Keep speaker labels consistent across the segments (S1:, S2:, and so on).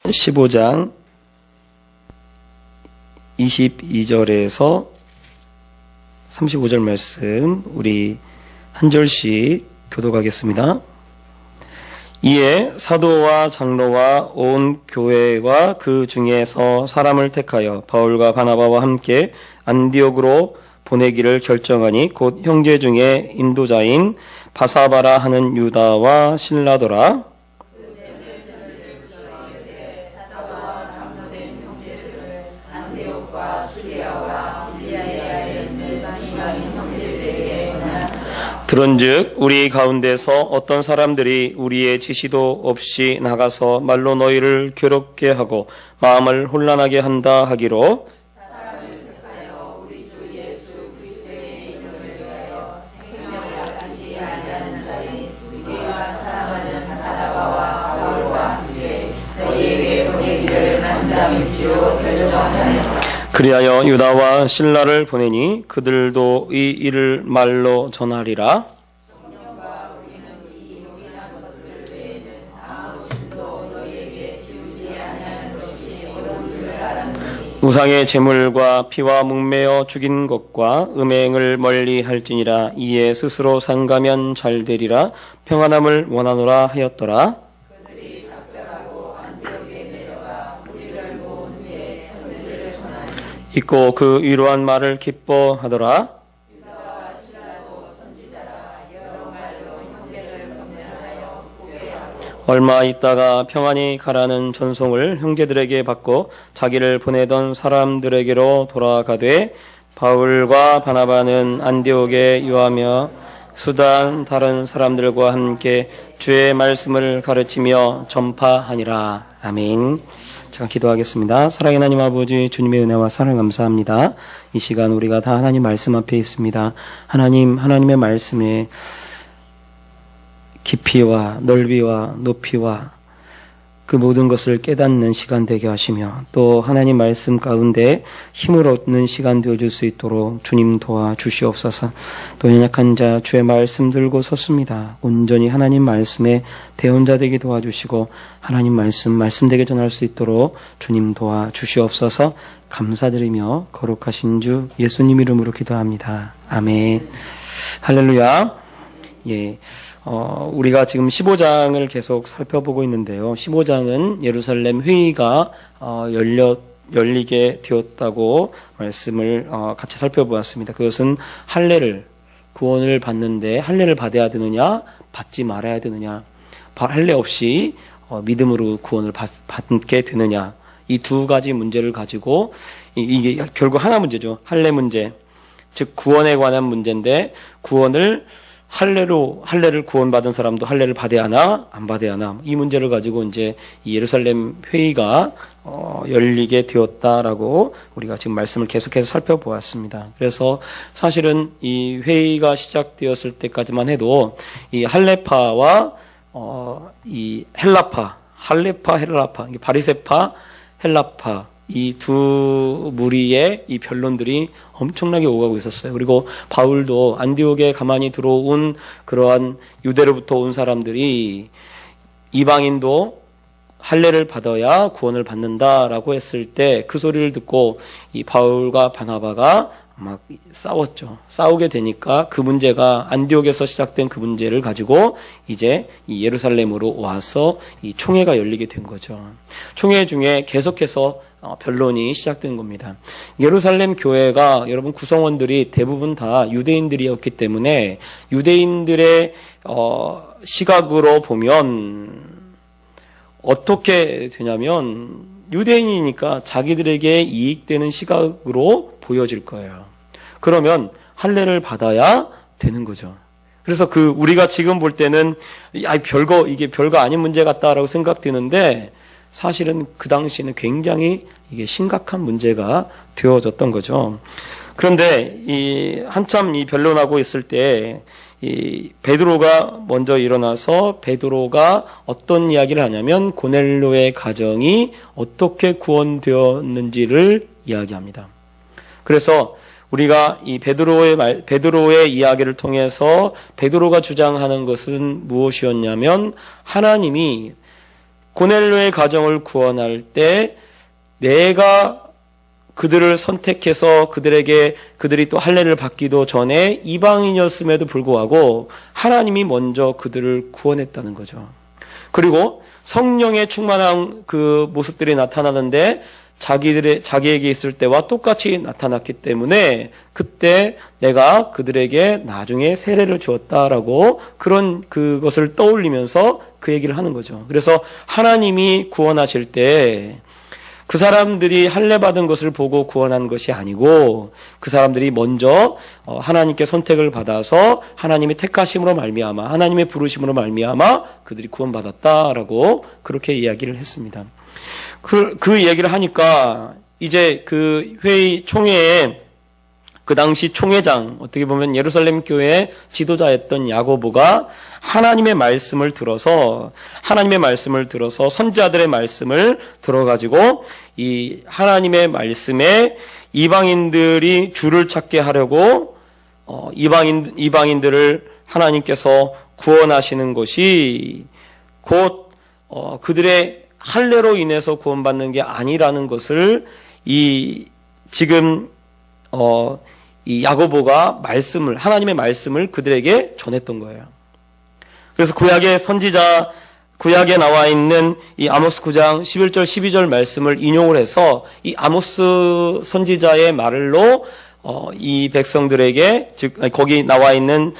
S1: 15장 22절에서 35절 말씀 우리 한 절씩 교독하겠습니다. 이에 사도와 장로와 온 교회와 그 중에서 사람을 택하여 바울과 바나바와 함께 안디옥으로 보내기를 결정하니 곧 형제 중에 인도자인 바사바라 하는 유다와 실라더라. 들은즉 우리 가운데서 어떤 사람들이 우리의 지시도 없이 나가서 말로 너희를 괴롭게 하고 마음을 혼란하게 한다 하기로 그리하여 유다와 실라를 보내니 그들도 이 일을 말로 전하리라. 우상의 제물과 피와 묵매어 죽인 것과 음행을 멀리 할지니라. 이에 스스로 상가면 잘 되리라. 평안함을 원하노라 하였더라. 있고 그 위로한 말을 기뻐하더라. 얼마 있다가 평안히 가라는 전송을 형제들에게 받고 자기를 보내던 사람들에게로 돌아가되 바울과 바나바는 안디옥에 유하며 수단 다른 사람들과 함께 주의 말씀을 가르치며 전파하니라. 아멘. 제가 기도하겠습니다. 사랑의 하나님 아버지, 주님의 은혜와 사랑 감사합니다. 이 시간 우리가 다 하나님 말씀 앞에 있습니다. 하나님의 말씀에 깊이와 넓이와 높이와 그 모든 것을 깨닫는 시간 되게 하시며 또 하나님 말씀 가운데 힘을 얻는 시간 되어줄 수 있도록 주님 도와주시옵소서. 또 연약한 자 주의 말씀 들고 섰습니다. 온전히 하나님 말씀에 대언자 되게 도와주시고 하나님 말씀되게 전할 수 있도록 주님 도와주시옵소서. 감사드리며 거룩하신 주 예수님 이름으로 기도합니다. 아멘. 할렐루야. 예. 우리가 지금 15장을 계속 살펴보고 있는데요. 15장은 예루살렘 회의가 열리게 되었다고 말씀을 같이 살펴보았습니다. 그것은 구원을 받는데 할례를 받아야 되느냐, 받지 말아야 되느냐, 할례 없이 믿음으로 구원을 받게 되느냐, 이 두 가지 문제를 가지고 이게 결국 하나 문제죠. 할례 문제, 즉 구원에 관한 문제인데 할례를 구원받은 사람도 할례를 받아야 하나 안 받아야 하나 이 문제를 가지고 이제 이 예루살렘 회의가 열리게 되었다라고 우리가 지금 말씀을 계속해서 살펴보았습니다. 그래서 사실은 이 회의가 시작되었을 때까지만 해도 이 할례파와 이 헬라파, 헬라파, 바리새파, 헬라파 이 두 무리의 이 변론들이 엄청나게 오가고 있었어요. 그리고 바울도 안디옥에 가만히 들어온 그러한 유대로부터 온 사람들이 이방인도 할례를 받아야 구원을 받는다라고 했을 때 그 소리를 듣고 이 바울과 바나바가 막 싸웠죠. 싸우게 되니까 그 문제가 안디옥에서 시작된 그 문제를 가지고 이제 이 예루살렘으로 와서 이 총회가 열리게 된 거죠. 총회 중에 계속해서 변론이 시작된 겁니다. 예루살렘 교회가 여러분 구성원들이 대부분 다 유대인들이었기 때문에 유대인들의 시각으로 보면 어떻게 되냐면 유대인이니까 자기들에게 이익되는 시각으로 보여질 거예요. 그러면 할례를 받아야 되는 거죠. 그래서 우리가 지금 볼 때는 이게 별거 아닌 문제 같다라고 생각되는데 사실은 그 당시에는 굉장히 이게 심각한 문제가 되어졌던 거죠. 그런데 한참 변론하고 있을 때 이 베드로가 먼저 일어나서 베드로가 어떤 이야기를 하냐면 고넬료의 가정이 어떻게 구원되었는지를 이야기합니다. 그래서 우리가 이 베드로의 이야기를 통해서 베드로가 주장하는 것은 무엇이었냐면 하나님이 고넬료의 가정을 구원할 때 내가 그들을 선택해서 그들이 또 할례를 받기도 전에 이방인이었음에도 불구하고 하나님이 먼저 그들을 구원했다는 거죠. 그리고 성령의 충만한 그 모습들이 나타나는데 자기에게 있을 때와 똑같이 나타났기 때문에 그때 내가 그들에게 나중에 세례를 주었다라고 그것을 떠올리면서 그 얘기를 하는 거죠. 그래서 하나님이 구원하실 때 그 사람들이 할례 받은 것을 보고 구원한 것이 아니고 그 사람들이 먼저 하나님께 선택을 받아서 하나님의 택하심으로 말미암아 하나님의 부르심으로 말미암아 그들이 구원받았다라고 그렇게 이야기를 했습니다. 그 이야기를 하니까 이제 그 회의 총회에 그 당시 총회장, 어떻게 보면 예루살렘 교회의 지도자였던 야고보가 하나님의 말씀을 들어서 선지자들의 말씀을 들어가지고 이 하나님의 말씀에 이방인들이 주를 찾게 하려고 이방인들을 하나님께서 구원하시는 것이 곧 그들의 할례로 인해서 구원받는 게 아니라는 것을 지금 이 야고보가 하나님의 말씀을 그들에게 전했던 거예요. 그래서 구약에 나와 있는 이 아모스 9장 11절 12절 말씀을 인용을 해서 이 아모스 선지자의 말로 이 백성들에게 즉 거기 나와 있는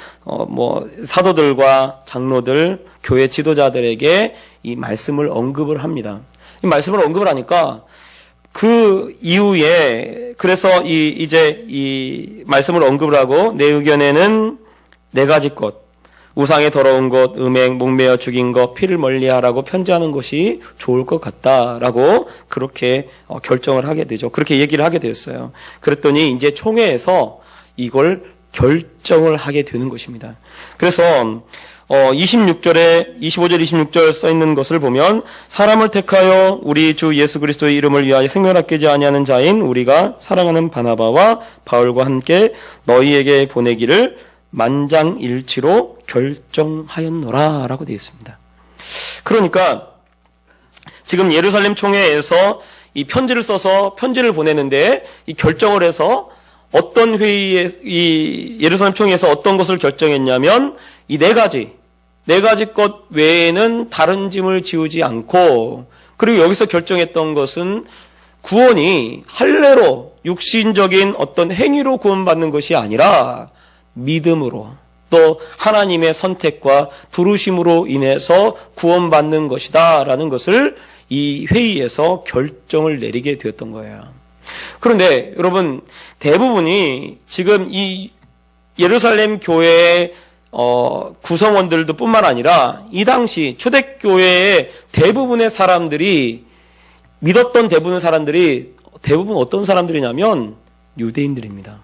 S1: 사도들과 장로들, 교회 지도자들에게 이 말씀을 언급을 합니다. 이 말씀을 언급을 하니까 그 이후에 그래서 이제 이 말씀을 언급을 하고 내 의견에는 네 가지 것, 우상의 더러운 것, 음행, 목매어 죽인 것, 피를 멀리하라고 편지하는 것이 좋을 것 같다라고 그렇게 결정을 하게 되죠. 그렇게 얘기를 하게 되었어요. 그랬더니 이제 총회에서 이걸 결정을 하게 되는 것입니다. 그래서 25절 26절 써 있는 것을 보면 사람을 택하여 우리 주 예수 그리스도의 이름을 위하여 생명을 아끼지 아니하는 자인 우리가 사랑하는 바나바와 바울과 함께 너희에게 보내기를 만장일치로 결정하였노라 라고 되어 있습니다. 그러니까 지금 예루살렘 총회에서 이 편지를 써서 편지를 보내는데 이 결정을 해서 어떤 회의에 이 예루살렘 총회에서 어떤 것을 결정했냐면 이 네 가지 것 외에는 다른 짐을 지우지 않고 그리고 여기서 결정했던 것은 구원이 할례로 육신적인 어떤 행위로 구원받는 것이 아니라 믿음으로 또 하나님의 선택과 부르심으로 인해서 구원받는 것이다 라는 것을 이 회의에서 결정을 내리게 되었던 거예요. 그런데 여러분 대부분이 지금 이 예루살렘 교회의 구성원들도 뿐만 아니라 이 당시 초대교회의 대부분의 사람들이 믿었던 대부분 어떤 사람들이냐면 유대인들입니다.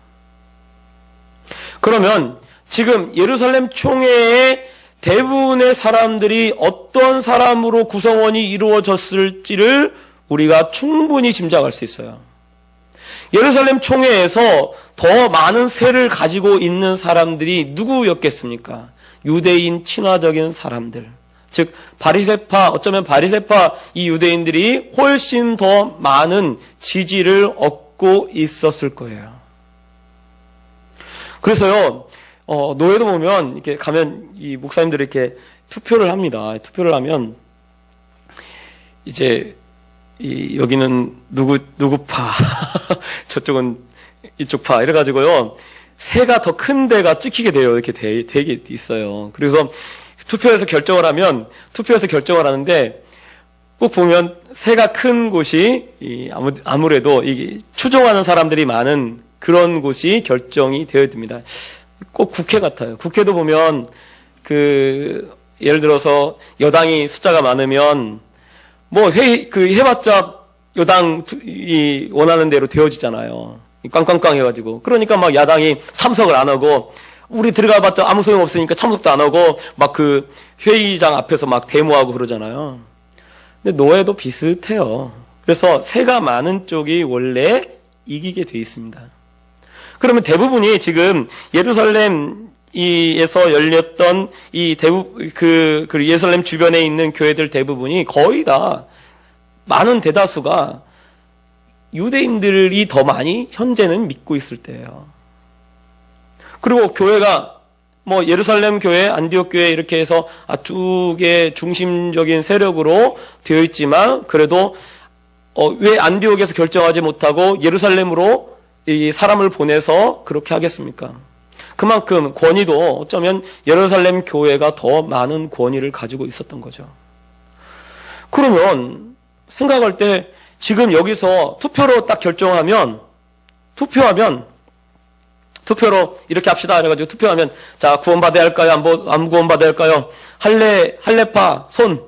S1: 그러면 지금 예루살렘 총회의 대부분의 사람들이 어떤 사람으로 구성원이 이루어졌을지를 우리가 충분히 짐작할 수 있어요. 예루살렘 총회에서 더 많은 세를 가지고 있는 사람들이 누구였겠습니까? 유대인 친화적인 사람들. 즉 어쩌면 바리새파 이 유대인들이 훨씬 더 많은 지지를 얻고 있었을 거예요. 그래서요, 노예도 보면 이렇게 가면 이 목사님들이 이렇게 투표를 합니다. 투표를 하면 이제 여기는 누구 파, 저쪽은 이쪽 파 이래가지고요 새가 더 큰 데가 찍히게 돼요. 이렇게 되게 있어요. 그래서 투표에서 결정을 하는데 꼭 보면 새가 큰 곳이 아무래도 추종하는 사람들이 많은 그런 곳이 결정이 되어야 됩니다. 꼭 국회 같아요. 국회도 보면 예를 들어서 여당이 숫자가 많으면 해봤자 여당이 원하는 대로 되어지잖아요. 꽝꽝꽝 해가지고. 그러니까 막 야당이 참석을 안 하고, 우리 들어가봤자 아무 소용 없으니까 참석도 안 하고, 막 회의장 앞에서 막 데모하고 그러잖아요. 근데 노예도 비슷해요. 그래서 새가 많은 쪽이 원래 이기게 돼 있습니다. 그러면 대부분이 지금 예루살렘 이에서 열렸던 이 그 예루살렘 주변에 있는 교회들 대부분이 거의 다 많은 대다수가 유대인들이 더 많이 현재는 믿고 있을 때예요. 그리고 교회가 뭐 예루살렘 교회, 안디옥 교회 이렇게 해서 두 개의 중심적인 세력으로 되어 있지만 그래도 왜 안디옥에서 결정하지 못하고 예루살렘으로 이 사람을 보내서 그렇게 하겠습니까? 그만큼 권위도 어쩌면 예루살렘 교회가 더 많은 권위를 가지고 있었던 거죠. 그러면 생각할 때 지금 여기서 투표로 딱 결정하면 투표로 이렇게 합시다 그래가지고 투표하면 자 구원받아야 할까요? 안 구원받아야 할까요? 할례파 손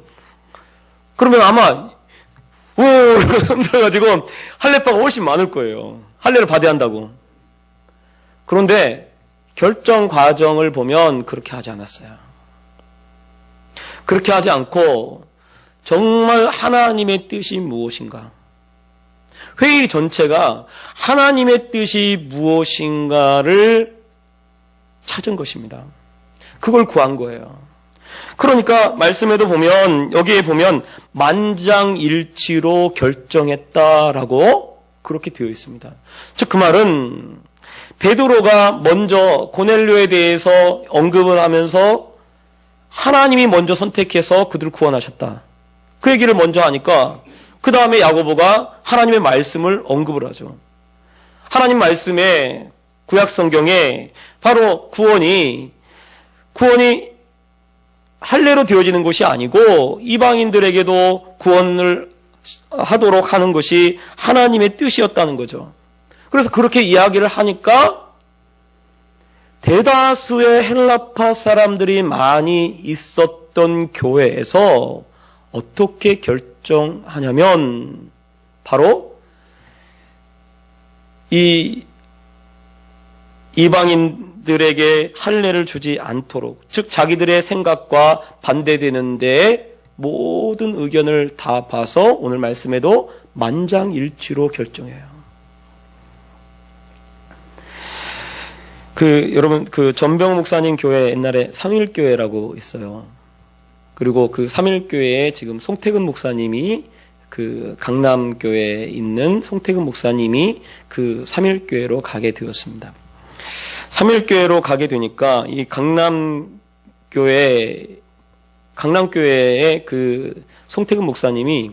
S1: 그러면 아마 손 들어가지고 할례파가 훨씬 많을 거예요. 할례를 받아야 한다고. 그런데 결정 과정을 보면 그렇게 하지 않았어요. 그렇게 하지 않고 정말 하나님의 뜻이 무엇인가? 회의 전체가 하나님의 뜻이 무엇인가를 찾은 것입니다. 그걸 구한 거예요. 그러니까 말씀에도 보면 여기에 보면 만장일치로 결정했다라고 그렇게 되어 있습니다. 즉 그 말은 베드로가 먼저 고넬료에 대해서 언급을 하면서 하나님이 먼저 선택해서 그들을 구원하셨다. 그 얘기를 먼저 하니까 그 다음에 야고보가 하나님의 말씀을 언급을 하죠. 하나님 말씀에 구약 성경에 바로 구원이 할례로 되어지는 것이 아니고 이방인들에게도 구원을 하도록 하는 것이 하나님의 뜻이었다는 거죠. 그래서 그렇게 이야기를 하니까 대다수의 헬라파 사람들이 많이 있었던 교회에서 어떻게 결정하냐면 바로 이 이방인들에게 할례를 주지 않도록, 즉 자기들의 생각과 반대되는 데에 모든 의견을 다 봐서 오늘 말씀에도 만장일치로 결정해요. 여러분, 전병 목사님 교회 옛날에 삼일교회라고 있어요. 그리고 그 삼일교회에 지금 송태근 목사님이 강남교회에 있는 송태근 목사님이 그 삼일교회로 가게 되었습니다. 삼일교회로 가게 되니까 이 강남교회의 송태근 목사님이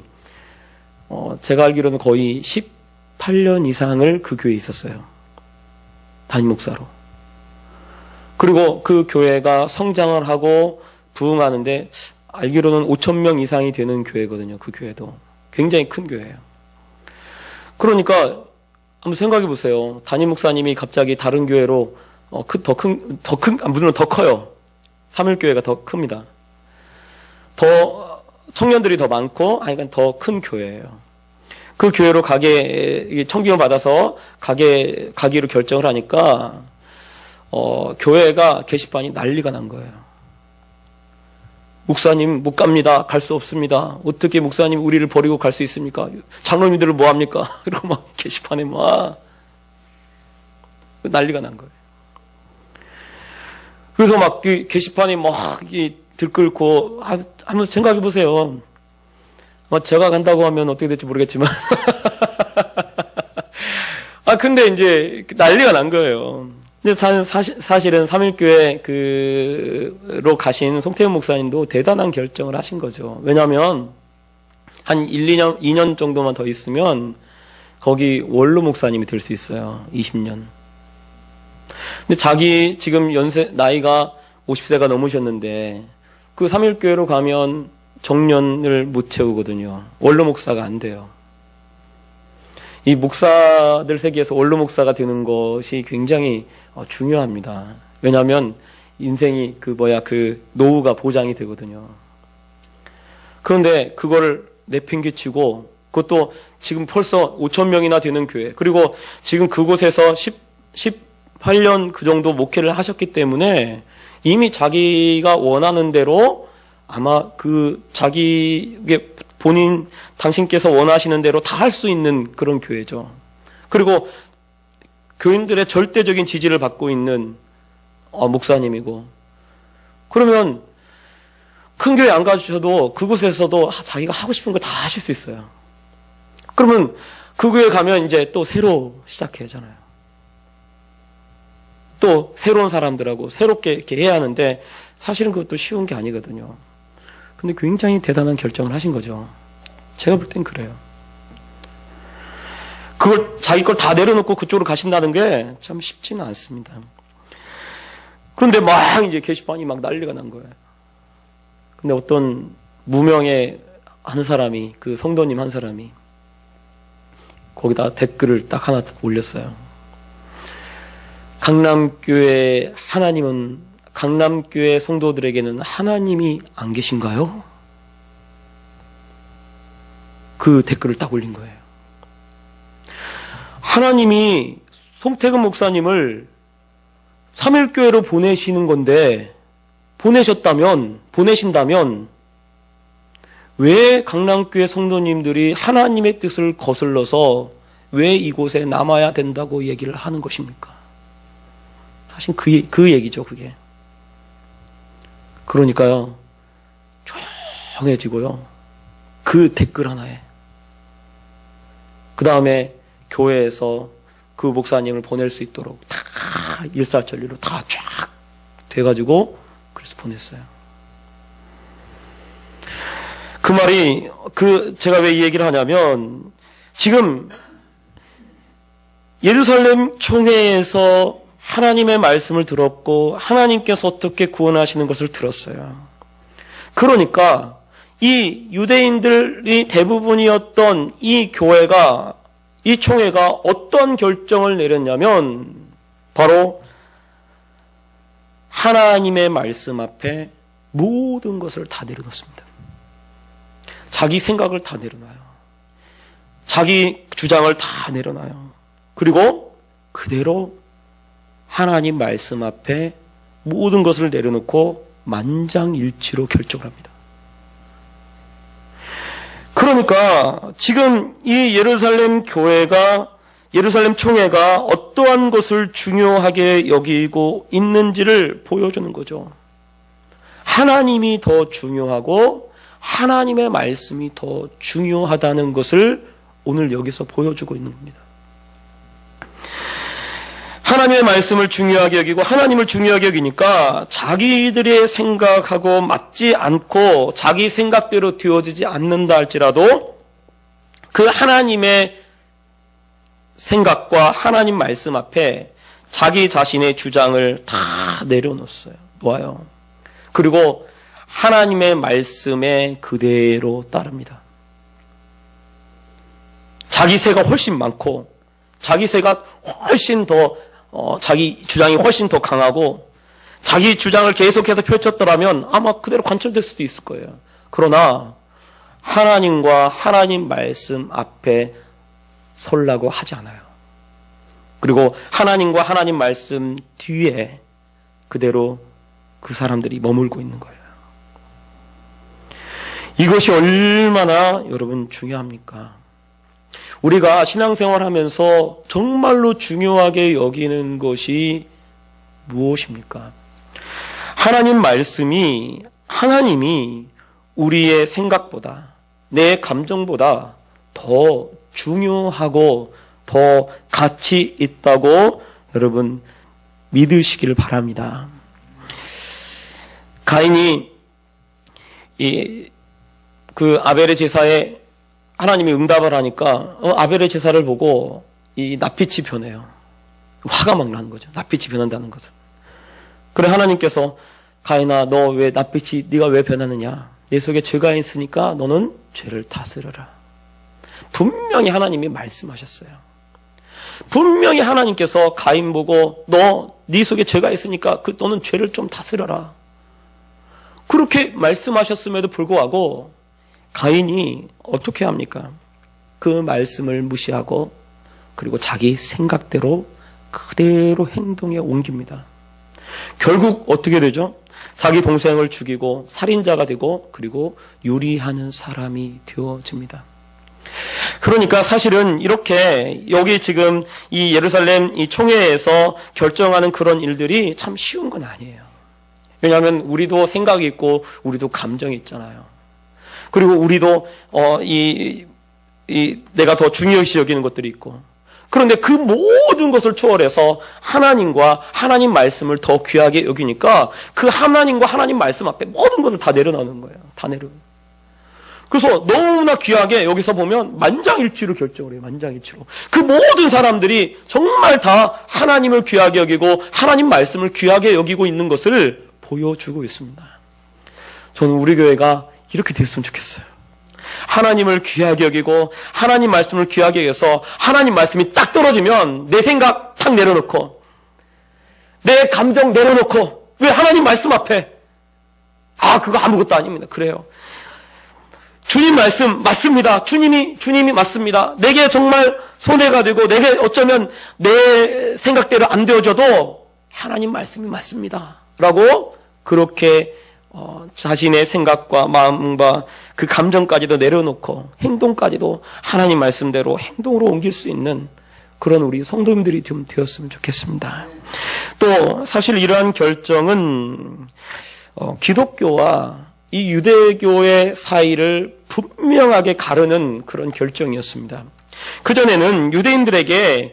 S1: 제가 알기로는 거의 18년 이상을 그 교회에 있었어요. 담임 목사로. 그리고 그 교회가 성장을 하고 부흥하는데 알기로는 5,000명 이상이 되는 교회거든요. 그 교회도. 굉장히 큰 교회예요. 그러니까 한번 생각해 보세요. 담임 목사님이 갑자기 다른 교회로 물론 더 커요. 삼일교회가 더 큽니다. 더 청년들이 더 많고 그러니까 더 큰 교회예요. 그 교회로 청빙을 받아서 가기로 결정을 하니까 교회가 게시판이 난리가 난 거예요. 목사님 못 갑니다. 갈 수 없습니다. 어떻게 목사님 우리를 버리고 갈 수 있습니까? 장로님들을 뭐 합니까? 이러고 막 게시판에 막 난리가 난 거예요. 그래서 막 게시판이 막 들끓고 한번 생각해 보세요. 제가 간다고 하면 어떻게 될지 모르겠지만 근데 이제 난리가 난 거예요. 근데 사실은 삼일교회로 가신 송태현 목사님도 대단한 결정을 하신 거죠. 왜냐하면 한 2년 정도만 더 있으면 거기 원로 목사님이 될 수 있어요. 20년. 근데 자기 지금 나이가 50세가 넘으셨는데 그 삼일교회로 가면 정년을 못 채우거든요. 원로 목사가 안 돼요. 이 목사들 세계에서 원로 목사가 되는 것이 굉장히 중요합니다. 왜냐하면 인생이 노후가 보장이 되거든요. 그런데 그거를 내팽개치고 그것도 지금 벌써 5,000명이나 되는 교회, 그리고 지금 그곳에서 18년 그 정도 목회를 하셨기 때문에 이미 자기가 원하는 대로 아마 당신께서 원하시는 대로 다 할 수 있는 그런 교회죠. 그리고 교인들의 절대적인 지지를 받고 있는 목사님이고, 그러면 큰 교회 안 가주셔도 그곳에서도 자기가 하고 싶은 거 다 하실 수 있어요. 그러면 그 교회 가면 이제 또 새로 시작해야 하잖아요. 또 새로운 사람들하고 새롭게 이렇게 해야 하는데 사실은 그것도 쉬운 게 아니거든요. 근데 굉장히 대단한 결정을 하신 거죠. 제가 볼 땐 그래요. 그걸 자기 걸 다 내려놓고 그쪽으로 가신다는 게 참 쉽지는 않습니다. 그런데 막 이제 게시판이 막 난리가 난 거예요. 근데 어떤 무명의 한 사람이, 그 성도님 한 사람이 거기다 댓글을 딱 하나 올렸어요. 강남교회 강남교회 성도들에게는 하나님이 안 계신가요? 그 댓글을 딱 올린 거예요. 하나님이 송태근 목사님을 3일교회로 보내시는 건데, 보내신다면 왜 강남교회 성도님들이 하나님의 뜻을 거슬러서 왜 이곳에 남아야 된다고 얘기를 하는 것입니까? 사실 그 얘기죠, 그게. 그러니까요, 조용해지고요. 그 댓글 하나에. 그 다음에 교회에서 그 목사님을 보낼 수 있도록 다 일사천리로 다 쫙 돼가지고 그래서 보냈어요. 그 말이, 제가 왜 이 얘기를 하냐면, 지금 예루살렘 총회에서 하나님의 말씀을 들었고 하나님께서 어떻게 구원하시는 것을 들었어요. 그러니까 이 유대인들이 대부분이었던 이 교회가, 이 총회가 어떤 결정을 내렸냐면 바로 하나님의 말씀 앞에 모든 것을 다 내려놓습니다. 자기 생각을 다 내려놔요. 자기 주장을 다 내려놔요. 그리고 그대로 하나님 말씀 앞에 모든 것을 내려놓고 만장일치로 결정을 합니다. 그러니까 지금 이 예루살렘 총회가 어떠한 것을 중요하게 여기고 있는지를 보여주는 거죠. 하나님이 더 중요하고 하나님의 말씀이 더 중요하다는 것을 오늘 여기서 보여주고 있는 겁니다. 하나님의 말씀을 중요하게 여기고 하나님을 중요하게 여기니까 자기들의 생각하고 맞지 않고 자기 생각대로 되어지지 않는다 할지라도 그 하나님의 생각과 하나님 말씀 앞에 자기 자신의 주장을 다 내려놓아요. 그리고 하나님의 말씀에 그대로 따릅니다. 자기 새가 훨씬 많고 자기 새가 훨씬 더 자기 주장이 훨씬 더 강하고 자기 주장을 계속해서 펼쳤더라면 아마 그대로 관철될 수도 있을 거예요. 그러나 하나님과 하나님 말씀 앞에 서려고 하지 않아요. 그리고 하나님과 하나님 말씀 뒤에 그대로 그 사람들이 머물고 있는 거예요. 이것이 얼마나 여러분 중요합니까? 우리가 신앙생활하면서 정말로 중요하게 여기는 것이 무엇입니까? 하나님이 우리의 생각보다, 내 감정보다 더 중요하고 더 가치 있다고 여러분 믿으시기를 바랍니다. 가인이 그 아벨의 제사에 하나님이 응답을 하니까 아벨의 제사를 보고 이 낯빛이 변해요. 화가 막 나는 거죠. 낯빛이 변한다는 것은. 그래 하나님께서 가인아 너 왜 낯빛이 네가 왜 변하느냐? 내 속에 죄가 있으니까 너는 죄를 다스려라. 분명히 하나님이 말씀하셨어요. 분명히 하나님께서 가인 보고 네 속에 죄가 있으니까 너는 죄를 좀 다스려라. 그렇게 말씀하셨음에도 불구하고 가인이 어떻게 합니까? 그 말씀을 무시하고 그리고 자기 생각대로 그대로 행동에 옮깁니다. 결국 어떻게 되죠? 자기 동생을 죽이고 살인자가 되고 그리고 유리하는 사람이 되어집니다. 그러니까 사실은 이렇게 여기 지금 이 예루살렘 이 총회에서 결정하는 그런 일들이 참 쉬운 건 아니에요. 왜냐하면 우리도 생각이 있고 우리도 감정이 있잖아요. 그리고 우리도 내가 더 중요시 여기는 것들이 있고, 그런데 그 모든 것을 초월해서 하나님과 하나님 말씀을 더 귀하게 여기니까 그 하나님과 하나님 말씀 앞에 모든 것을 다 내려놓는 거예요. 다 내려놓는. 그래서 너무나 귀하게 여기서 보면 만장일치로 결정을 해요. 만장일치로. 그 모든 사람들이 정말 다 하나님을 귀하게 여기고 하나님 말씀을 귀하게 여기고 있는 것을 보여주고 있습니다. 저는 우리 교회가 이렇게 됐으면 좋겠어요. 하나님을 귀하게 여기고 하나님 말씀을 귀하게 여겨서 하나님 말씀이 딱 떨어지면 내 생각 탁 내려놓고 내 감정 내려놓고, 왜 하나님 말씀 앞에 그거 아무것도 아닙니다. 그래요. 주님 말씀 맞습니다. 주님이 맞습니다. 내게 정말 손해가 되고 내게 어쩌면 내 생각대로 안 되어져도 하나님 말씀이 맞습니다. 라고 그렇게 자신의 생각과 마음과 그 감정까지도 내려놓고 행동까지도 하나님 말씀대로 행동으로 옮길 수 있는 그런 우리 성도님들이 좀 되었으면 좋겠습니다. 또 사실 이러한 결정은 기독교와 이 유대교의 사이를 분명하게 가르는 그런 결정이었습니다. 그전에는 유대인들에게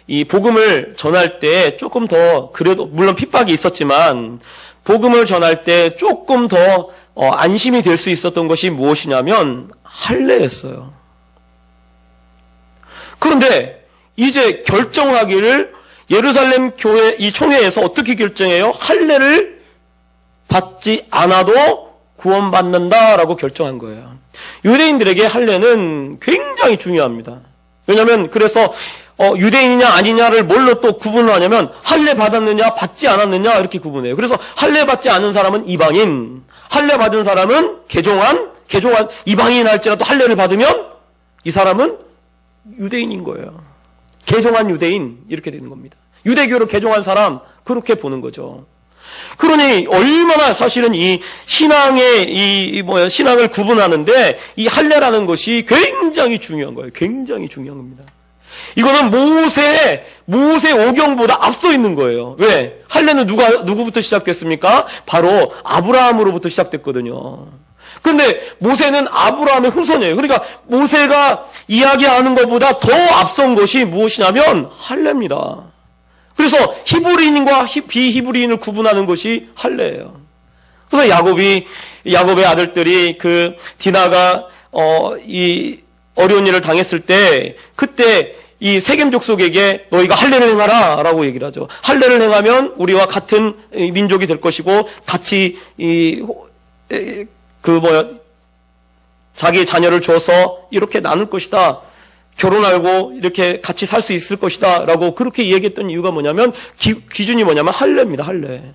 S1: 이 복음을 전할 때 조금 더, 그래도 물론 핍박이 있었지만 복음을 전할 때 조금 더 안심이 될 수 있었던 것이 무엇이냐면 할례였어요. 그런데 이제 결정하기를 예루살렘 교회 이 총회에서 어떻게 결정해요? 할례를 받지 않아도 구원받는다라고 결정한 거예요. 유대인들에게 할례는 굉장히 중요합니다. 왜냐하면 그래서 유대인이냐 아니냐를 뭘로 또 구분을 하냐면 할례 받았느냐 받지 않았느냐 이렇게 구분해요. 그래서 할례 받지 않은 사람은 이방인, 할례 받은 사람은 개종한 이방인 할지라도 할례를 받으면 이 사람은 유대인인 거예요. 개종한 유대인 이렇게 되는 겁니다. 유대교로 개종한 사람 그렇게 보는 거죠. 그러니 얼마나 사실은 이 신앙을 구분하는데 이 할례라는 것이 굉장히 중요한 거예요. 굉장히 중요한 겁니다. 이거는 모세 오경보다 앞서 있는 거예요. 왜? 할례는 누구부터 시작됐습니까? 바로 아브라함으로부터 시작됐거든요. 근데 모세는 아브라함의 후손이에요. 그러니까 모세가 이야기하는 것보다 더 앞선 것이 무엇이냐면 할례입니다. 그래서 히브리인과 비히브리인을 구분하는 것이 할례예요. 그래서 야곱의 아들들이 그 디나가 이 어려운 일을 당했을 때 그때 이 세겜 족속에게 너희가 할례를 행하라라고 얘기를 하죠. 할례를 행하면 우리와 같은 민족이 될 것이고 같이 자기 자녀를 줘서 이렇게 나눌 것이다. 결혼하고 이렇게 같이 살 수 있을 것이다 라고 그렇게 얘기했던 이유가 뭐냐면 기준이 뭐냐면 할례입니다. 할례.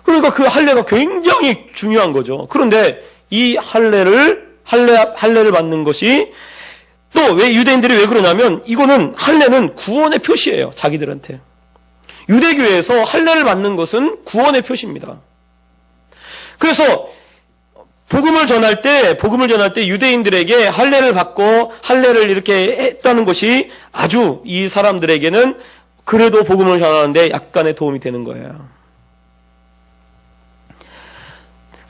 S1: 그러니까 그 할례가 굉장히 중요한 거죠. 그런데 이 할례를 받는 것이 또 왜 유대인들이 왜 그러냐면 이거는 할례는 구원의 표시예요. 자기들한테. 유대교에서 할례를 받는 것은 구원의 표시입니다. 그래서 복음을 전할 때 유대인들에게 할례를 받고 할례를 이렇게 했다는 것이 아주 이 사람들에게는 그래도 복음을 전하는데 약간의 도움이 되는 거예요.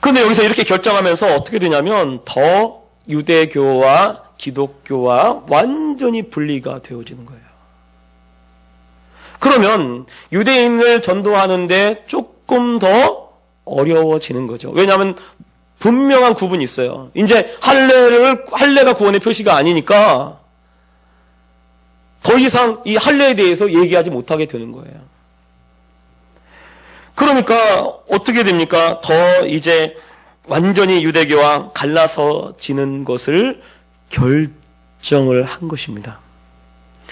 S1: 그런데 여기서 이렇게 결정하면서 어떻게 되냐면 더 유대교와 기독교와 완전히 분리가 되어지는 거예요. 그러면 유대인을 전도하는데 조금 더 어려워지는 거죠. 왜냐하면 분명한 구분이 있어요. 이제 할례가 구원의 표시가 아니니까 더 이상 이 할례에 대해서 얘기하지 못하게 되는 거예요. 그러니까 어떻게 됩니까? 더 이제 완전히 유대교와 갈라서지는 것을 결정을 한 것입니다.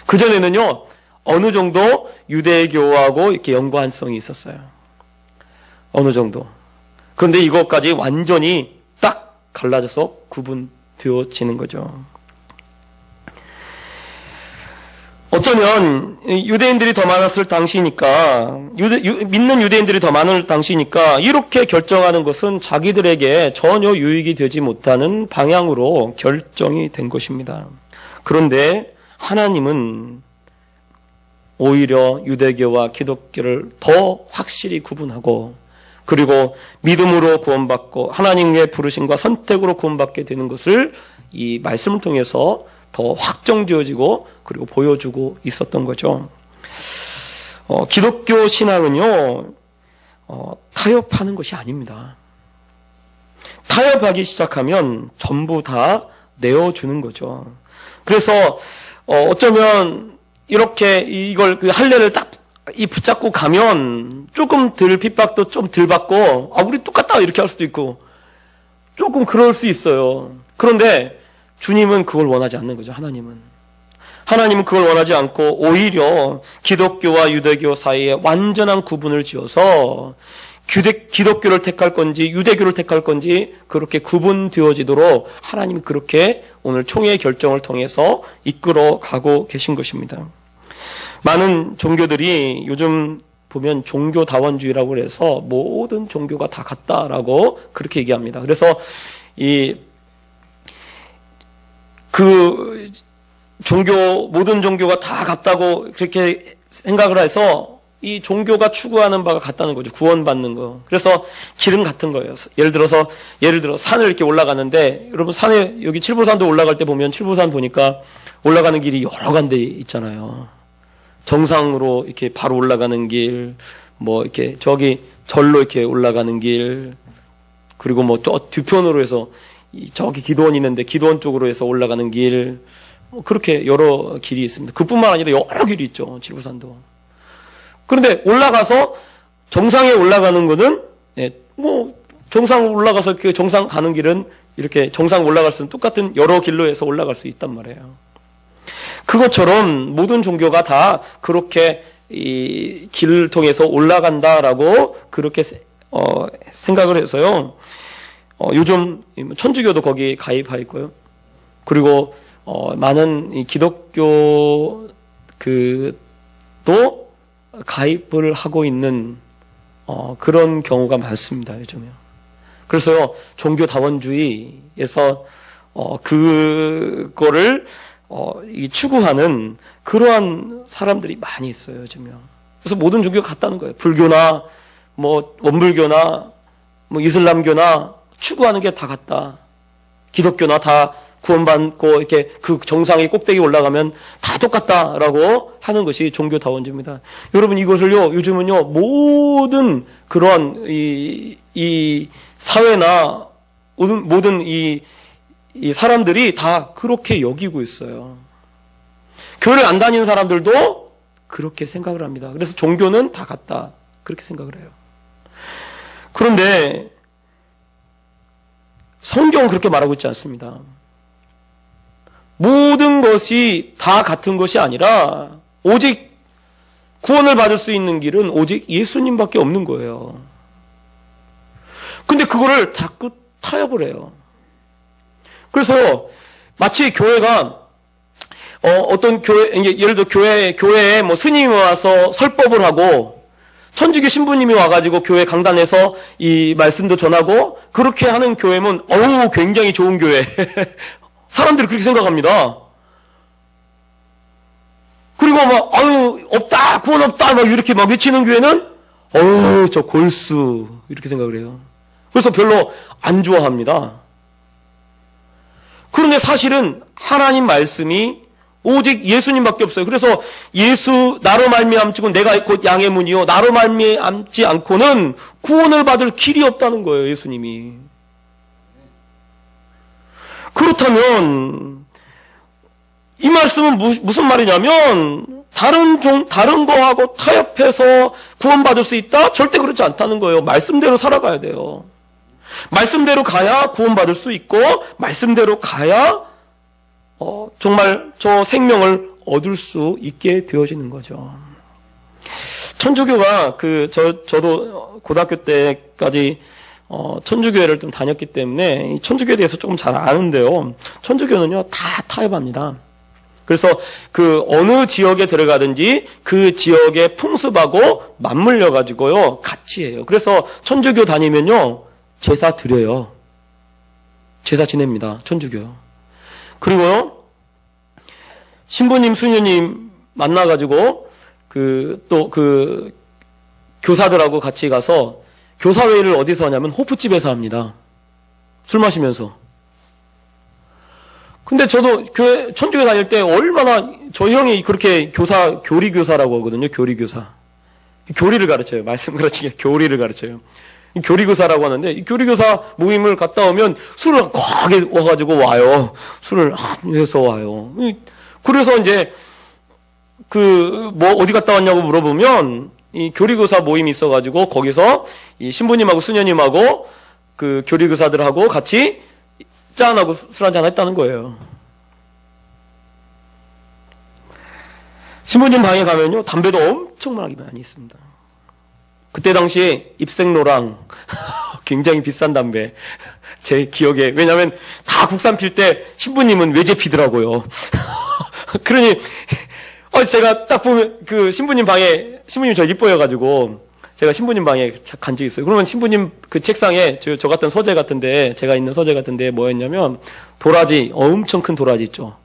S1: 그전에는요, 어느 정도 유대교하고 이렇게 연관성이 있었어요. 어느 정도. 그런데 이것까지 완전히 딱 갈라져서 구분되어지는 거죠. 어쩌면 유대인들이 더 많았을 당시니까 믿는 유대인들이 더 많을 당시니까 이렇게 결정하는 것은 자기들에게 전혀 유익이 되지 못하는 방향으로 결정이 된 것입니다. 그런데 하나님은 오히려 유대교와 기독교를 더 확실히 구분하고 그리고 믿음으로 구원받고 하나님의 부르심과 선택으로 구원받게 되는 것을 이 말씀을 통해서 더 확정되어지고 그리고 보여주고 있었던 거죠. 기독교 신앙은요, 타협하는 것이 아닙니다. 타협하기 시작하면 전부 다 내어주는 거죠. 그래서 어쩌면 이렇게 이걸 그 할례를 딱 붙잡고 가면 조금 덜 핍박도 좀 덜 받고 우리 똑같다 이렇게 할 수도 있고 조금 그럴 수 있어요. 그런데 주님은 그걸 원하지 않는 거죠. 하나님은 그걸 원하지 않고 오히려 기독교와 유대교 사이에 완전한 구분을 지어서 기독교를 택할 건지 유대교를 택할 건지 그렇게 구분되어지도록 하나님이 그렇게 오늘 총회의 결정을 통해서 이끌어 가고 계신 것입니다. 많은 종교들이 요즘 보면 종교다원주의라고 해서 모든 종교가 다 같다라고 그렇게 얘기합니다. 그래서 모든 종교가 다 같다고 그렇게 생각을 해서 이 종교가 추구하는 바가 같다는 거죠. 구원받는 거. 그래서 길은 같은 거예요. 예를 들어 산을 이렇게 올라가는데 여러분 산에 여기 칠보산도 올라갈 때 보면 칠보산 보니까 올라가는 길이 여러 군데 있잖아요. 정상으로 이렇게 바로 올라가는 길, 뭐 이렇게 저기 절로 이렇게 올라가는 길, 그리고 뭐 저 뒤편으로 해서 저기 기도원 있는데 기도원 쪽으로 해서 올라가는 길, 그렇게 여러 길이 있습니다. 그뿐만 아니라 여러 길이 있죠. 칠보산도. 그런데 올라가서 정상에 올라가는 거는 정상 올라가서 그 정상 가는 길은 이렇게 정상 올라갈 수는 똑같은 여러 길로 해서 올라갈 수 있단 말이에요. 그것처럼 모든 종교가 다 그렇게 이 길을 통해서 올라간다라고 그렇게 생각을 해서요. 요즘 천주교도 거기 가입하 있고요. 그리고 많은 이 기독교 또 가입을 하고 있는 그런 경우가 많습니다. 요즘에요. 그래서요 종교다원주의에서 그거를 추구하는 그러한 사람들이 많이 있어요, 요즘요. 그래서 모든 종교가 같다는 거예요. 불교나, 원불교나, 이슬람교나 추구하는 게 다 같다. 기독교나 다 구원받고 이렇게 그 정상의 꼭대기 올라가면 다 똑같다라고 하는 것이 종교다원주의입니다. 여러분 이것을요, 요즘은요, 모든 그러한 이 사회나 모든 이 사람들이 다 그렇게 여기고 있어요. 교회를 안 다니는 사람들도 그렇게 생각을 합니다. 그래서 종교는 다 같다. 그렇게 생각을 해요. 그런데 성경은 그렇게 말하고 있지 않습니다. 모든 것이 다 같은 것이 아니라 오직 구원을 받을 수 있는 길은 오직 예수님밖에 없는 거예요. 근데 그거를 자꾸 타협을 해요. 그래서 마치 교회가 어떤 교회, 예를 들어 교회에 스님이 와서 설법을 하고 천주교 신부님이 와가지고 교회 강단에서 이 말씀도 전하고 그렇게 하는 교회면 굉장히 좋은 교회. 사람들이 그렇게 생각합니다. 그리고 없다, 구원 없다, 이렇게 외치는 교회는 저 골수 이렇게 생각을 해요. 그래서 별로 안 좋아합니다. 그런데 사실은 하나님 말씀이 오직 예수님밖에 없어요. 그래서 나로 말미암지고 내가 곧 양의 문이요 나로 말미암지 않고는 구원을 받을 길이 없다는 거예요. 예수님이. 그렇다면 이 말씀은 무슨 말이냐면 다른 거하고 타협해서 구원받을 수 있다? 절대 그렇지 않다는 거예요. 말씀대로 살아가야 돼요. 말씀대로 가야 구원받을 수 있고 말씀대로 가야 정말 저 생명을 얻을 수 있게 되어지는 거죠. 천주교가 저도 고등학교 때까지 천주교회를 좀 다녔기 때문에 이 천주교에 대해서 조금 잘 아는데요. 천주교는요 다 타협합니다. 그래서 그 어느 지역에 들어가든지 그 지역의 풍습하고 맞물려 가지고요 같이 해요. 그래서 천주교 다니면요 제사 드려요. 제사 지냅니다. 천주교요. 그리고요 신부님 수녀님 만나가지고 또 교사들하고 같이 가서 교사회의를 어디서 하냐면 호프집에서 합니다. 술 마시면서. 근데 저도 천주교 다닐 때 얼마나 저희 형이 그렇게 교리교사라고 하거든요. 교리교사. 교리를 가르쳐요. 말씀 그렇지 교리를 가르쳐요. 교리교사라고 하는데 이 교리교사 모임을 갔다 오면 술을 과하게 와가지고 와요. 술을 해서 와요. 그래서 이제 어디 갔다 왔냐고 물어보면 이 교리교사 모임이 있어가지고 거기서 이 신부님하고 수녀님하고 그 교리교사들하고 같이 짠하고 술 한잔 했다는 거예요. 신부님 방에 가면요 담배도 엄청 많이 있습니다. 그때 당시에 입생로랑 굉장히 비싼 담배 제 기억에 왜냐하면 다 국산 필 때 신부님은 외제 피더라고요. 그러니 제가 딱 보면 그 신부님 저 이뻐여가지고 제가 신부님 방에 간 적이 있어요. 그러면 신부님 그 책상에 저 같은 서재 같은데 제가 있는 서재 같은데 뭐였냐면 도라지 엄청 큰 도라지 있죠.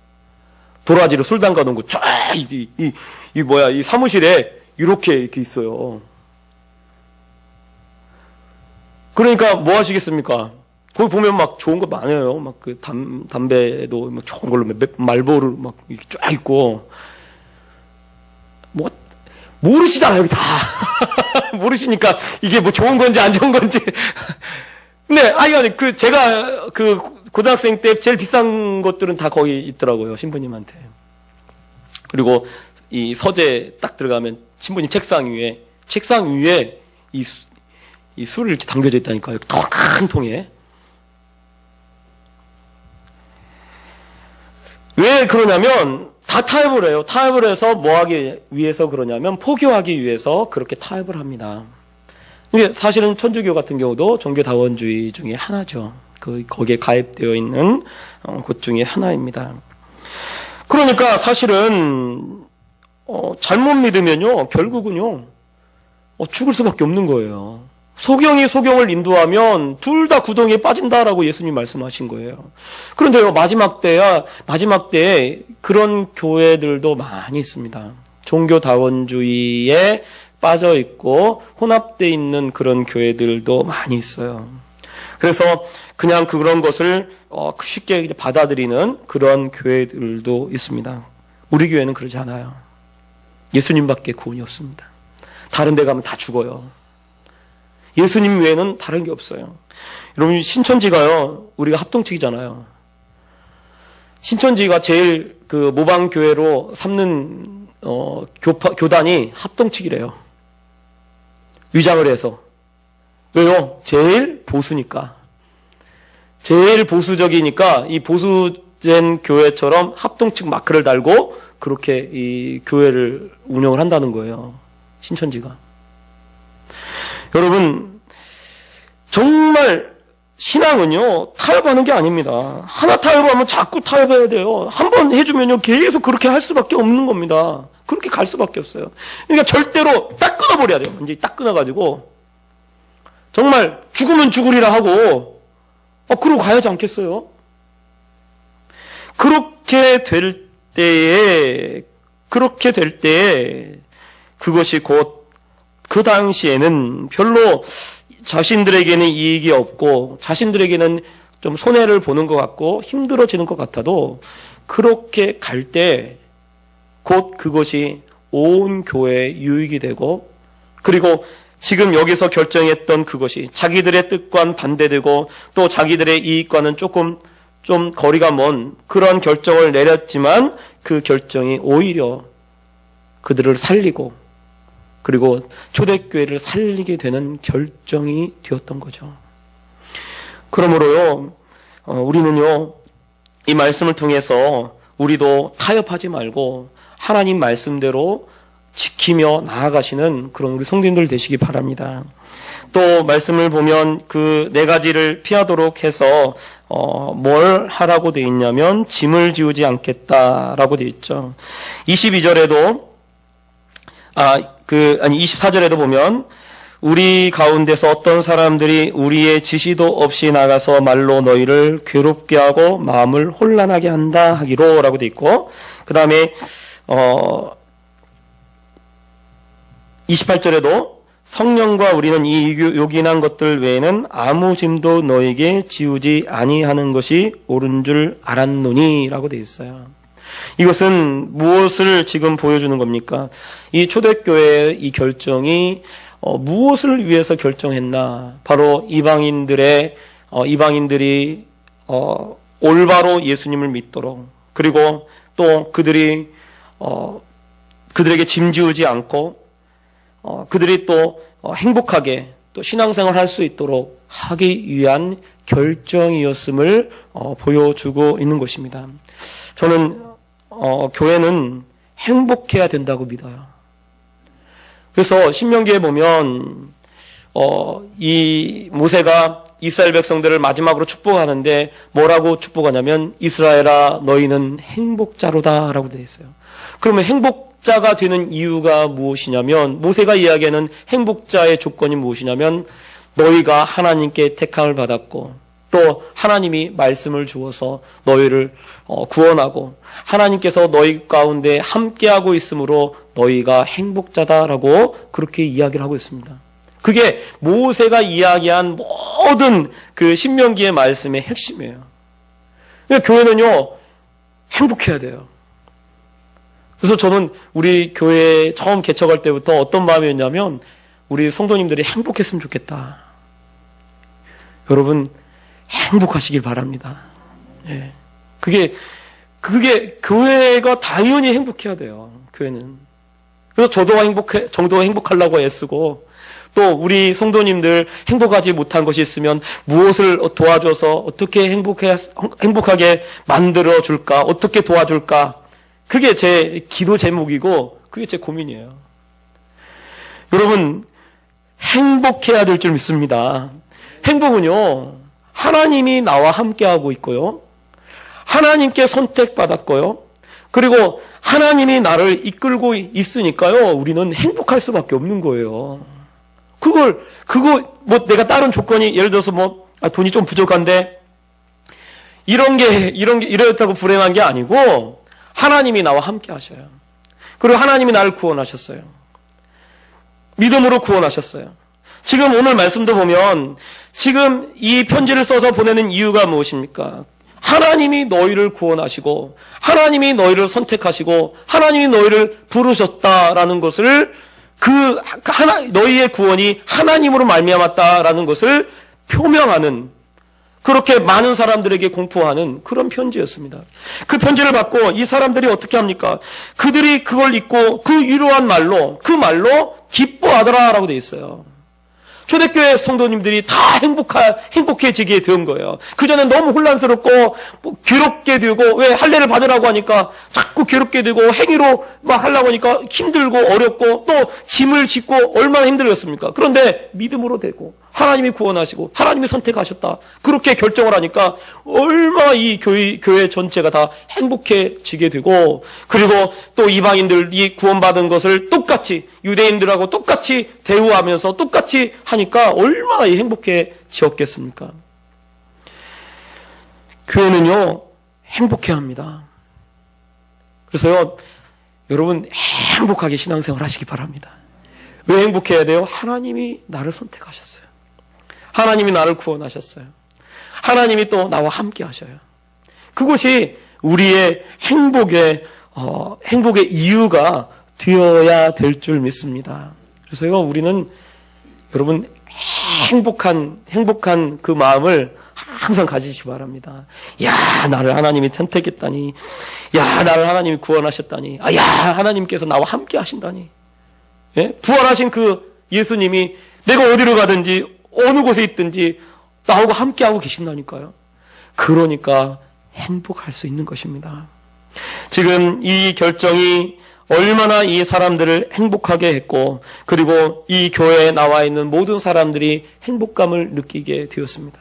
S1: 도라지로 술 담가 놓은 거 쫙 이 사무실에 이렇게 있어요. 그러니까 뭐 하시겠습니까? 거기 보면 막 좋은 거 많아요. 막 그 담배도 막 좋은 걸로 말보로 막 쫙 있고 뭐 모르시잖아요, 여기 다. 모르시니까 이게 뭐 좋은 건지 안 좋은 건지. 근데 제가 고등학생 때 제일 비싼 것들은 다 거기 있더라고요, 신부님한테. 그리고 이 서재 딱 들어가면 신부님 책상 위에 이 술이 이렇게 담겨져 있다니까요. 더 큰 통에. 왜 그러냐면 다 타협을 해요. 타협을 해서 뭐 하기 위해서 그러냐면 포교하기 위해서 그렇게 타협을 합니다. 이게 사실은 천주교 같은 경우도 종교다원주의 중에 하나죠. 거기에 가입되어 있는 곳 중에 하나입니다. 그러니까 사실은 잘못 믿으면요 결국은요 죽을 수밖에 없는 거예요. 소경이 소경을 인도하면 둘 다 구덩이에 빠진다라고 예수님 말씀하신 거예요. 그런데요 마지막 때에 그런 교회들도 많이 있습니다. 종교다원주의에 빠져 있고 혼합되어 있는 그런 교회들도 많이 있어요. 그래서 그냥 그런 것을 쉽게 받아들이는 그런 교회들도 있습니다. 우리 교회는 그러지 않아요. 예수님밖에 구원이 없습니다. 다른 데 가면 다 죽어요. 예수님 외에는 다른 게 없어요. 여러분 신천지가요 우리가 합동측이잖아요. 신천지가 제일 그 모방교회로 삼는 교단이 합동측이래요. 위장을 해서. 왜요? 제일 보수니까. 제일 보수적이니까 이 보수된 교회처럼 합동측 마크를 달고 그렇게 이 교회를 운영을 한다는 거예요. 신천지가. 여러분 정말 신앙은요 타협하는 게 아닙니다. 하나 타협하면 자꾸 타협해야 돼요. 한 번 해주면요 계속 그렇게 할 수밖에 없는 겁니다. 그렇게 갈 수밖에 없어요. 그러니까 절대로 딱 끊어버려야 돼요. 완전히 딱 끊어가지고 정말 죽으면 죽으리라 하고 그러고 가야지 않겠어요? 그렇게 될 때에 그것이 곧 그 당시에는 별로 자신들에게는 이익이 없고 자신들에게는 좀 손해를 보는 것 같고 힘들어지는 것 같아도 그렇게 갈 때 곧 그것이 온 교회에 유익이 되고 그리고 지금 여기서 결정했던 그것이 자기들의 뜻과는 반대되고 또 자기들의 이익과는 좀 거리가 먼 그런 결정을 내렸지만 그 결정이 오히려 그들을 살리고 그리고 초대교회를 살리게 되는 결정이 되었던 거죠. 그러므로요, 우리는요, 이 말씀을 통해서 우리도 타협하지 말고 하나님 말씀대로 지키며 나아가시는 그런 우리 성도님들 되시기 바랍니다. 또 말씀을 보면 그 네 가지를 피하도록 해서 뭘 하라고 돼 있냐면 짐을 지우지 않겠다라고 돼 있죠. 22절에도 24절에도 보면 우리 가운데서 어떤 사람들이 우리의 지시도 없이 나가서 말로 너희를 괴롭게 하고 마음을 혼란하게 한다 하기로 라고 돼 있고, 그 다음에 28절에도 성령과 우리는 이 요긴한 것들 외에는 아무 짐도 너에게 지우지 아니하는 것이 옳은 줄 알았노니 라고 돼 있어요. 이것은 무엇을 지금 보여주는 겁니까? 이 초대교회의 이 결정이 무엇을 위해서 결정했나? 바로 이방인들이 올바로 예수님을 믿도록, 그리고 또 그들에게 짐지우지 않고 그들이 또 행복하게 또 신앙생활 할 수 있도록 하기 위한 결정이었음을 보여주고 있는 것입니다. 저는 교회는 행복해야 된다고 믿어요. 그래서 신명기에 보면 이 모세가 이스라엘 백성들을 마지막으로 축복하는데 뭐라고 축복하냐면 이스라엘아 너희는 행복자로다 라고 되어 있어요. 그러면 행복자가 되는 이유가 무엇이냐면, 모세가 이야기하는 행복자의 조건이 무엇이냐면 너희가 하나님께 택함을 받았고 또 하나님이 말씀을 주어서 너희를 구원하고 하나님께서 너희 가운데 함께하고 있으므로 너희가 행복자다라고 그렇게 이야기를 하고 있습니다. 그게 모세가 이야기한 모든 그 신명기의 말씀의 핵심이에요. 그러니까 교회는요 행복해야 돼요. 그래서 저는 우리 교회 처음 개척할 때부터 어떤 마음이었냐면 우리 성도님들이 행복했으면 좋겠다. 여러분 행복하시길 바랍니다. 예. 그게 교회가 당연히 행복해야 돼요. 교회는. 그래서 저도 행복하려고 애쓰고, 또 우리 성도님들 행복하지 못한 것이 있으면 무엇을 도와줘서 어떻게 행복하게 만들어 줄까, 어떻게 도와줄까, 그게 제 기도 제목이고 그게 제 고민이에요. 여러분 행복해야 될 줄 믿습니다. 행복은요 하나님이 나와 함께하고 있고요, 하나님께 선택받았고요, 그리고 하나님이 나를 이끌고 있으니까요 우리는 행복할 수밖에 없는 거예요. 그거 내가 다른 조건이 예를 들어서 돈이 좀 부족한데 이랬다고 불행한 게 아니고 하나님이 나와 함께 하셔요. 그리고 하나님이 나를 구원하셨어요. 믿음으로 구원하셨어요. 지금 오늘 말씀도 보면 지금 이 편지를 써서 보내는 이유가 무엇입니까? 하나님이 너희를 구원하시고 하나님이 너희를 선택하시고 하나님이 너희를 부르셨다라는 것을, 너희의 구원이 하나님으로 말미암았다라는 것을 표명하는, 그렇게 많은 사람들에게 공포하는 그런 편지였습니다. 그 편지를 받고 이 사람들이 어떻게 합니까? 그들이 그걸 읽고 그 위로한 말로, 그 말로 기뻐하더라라고 되어 있어요. 초대교회 성도님들이 다 행복해지게 된 거예요. 그전엔 너무 혼란스럽고 괴롭게 되고, 왜 할례를 받으라고 하니까 자꾸 괴롭게 되고 행위로 막 하려고 하니까 힘들고 어렵고 또 짐을 짓고 얼마나 힘들었습니까? 그런데 믿음으로 되고 하나님이 구원하시고 하나님이 선택하셨다 그렇게 결정을 하니까 얼마나 이 교회 전체가 다 행복해지게 되고, 그리고 또 이방인들이 구원받은 것을 똑같이 유대인들하고 똑같이 대우하면서 똑같이 하니까 얼마나 행복해지었겠습니까? 교회는요 행복해야 합니다. 그래서요 여러분 행복하게 신앙생활 하시기 바랍니다. 왜 행복해야 돼요? 하나님이 나를 선택하셨어요. 하나님이 나를 구원하셨어요. 하나님이 또 나와 함께 하셔요. 그것이 우리의 행복의 이유가 되어야 될 줄 믿습니다. 그래서요 우리는 여러분 행복한 그 마음을 항상 가지시기 바랍니다. 야, 나를 하나님이 선택했다니. 야, 나를 하나님이 구원하셨다니. 야, 하나님께서 나와 함께 하신다니. 예? 부활하신 그 예수님이 내가 어디로 가든지 어느 곳에 있든지 나하고 함께하고 계신다니까요. 그러니까 행복할 수 있는 것입니다. 지금 이 결정이 얼마나 이 사람들을 행복하게 했고, 그리고 이 교회에 나와 있는 모든 사람들이 행복감을 느끼게 되었습니다.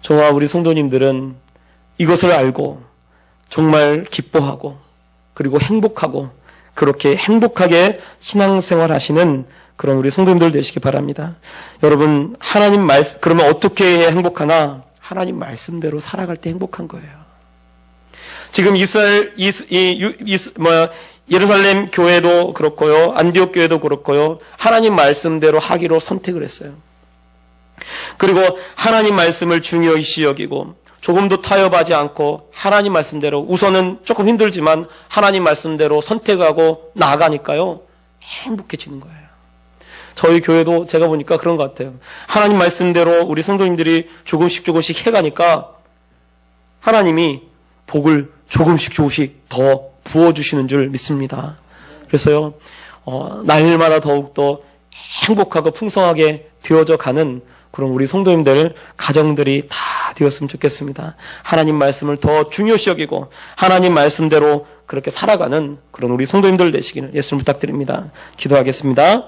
S1: 저와 우리 성도님들은 이것을 알고 정말 기뻐하고 그리고 행복하고 그렇게 행복하게 신앙생활 하시는 그런 우리 성도님들 되시기 바랍니다. 여러분, 하나님 말씀, 그러면 어떻게 해야 행복하나? 하나님 말씀대로 살아갈 때 행복한 거예요. 지금 예루살렘 교회도 그렇고요, 안디옥 교회도 그렇고요, 하나님 말씀대로 하기로 선택을 했어요. 그리고 하나님 말씀을 중요시 여기고 조금도 타협하지 않고 하나님 말씀대로, 우선은 조금 힘들지만 하나님 말씀대로 선택하고 나아가니까요, 행복해지는 거예요. 저희 교회도 제가 보니까 그런 것 같아요. 하나님 말씀대로 우리 성도님들이 조금씩 해가니까 하나님이 복을 조금씩 더 부어주시는 줄 믿습니다. 그래서요, 날마다 더욱더 행복하고 풍성하게 되어져 가는 그런 우리 성도님들, 가정들이 다 되었으면 좋겠습니다. 하나님 말씀을 더 중요시 여기고 하나님 말씀대로 그렇게 살아가는 그런 우리 성도님들 되시기를 예수님 부탁드립니다. 기도하겠습니다.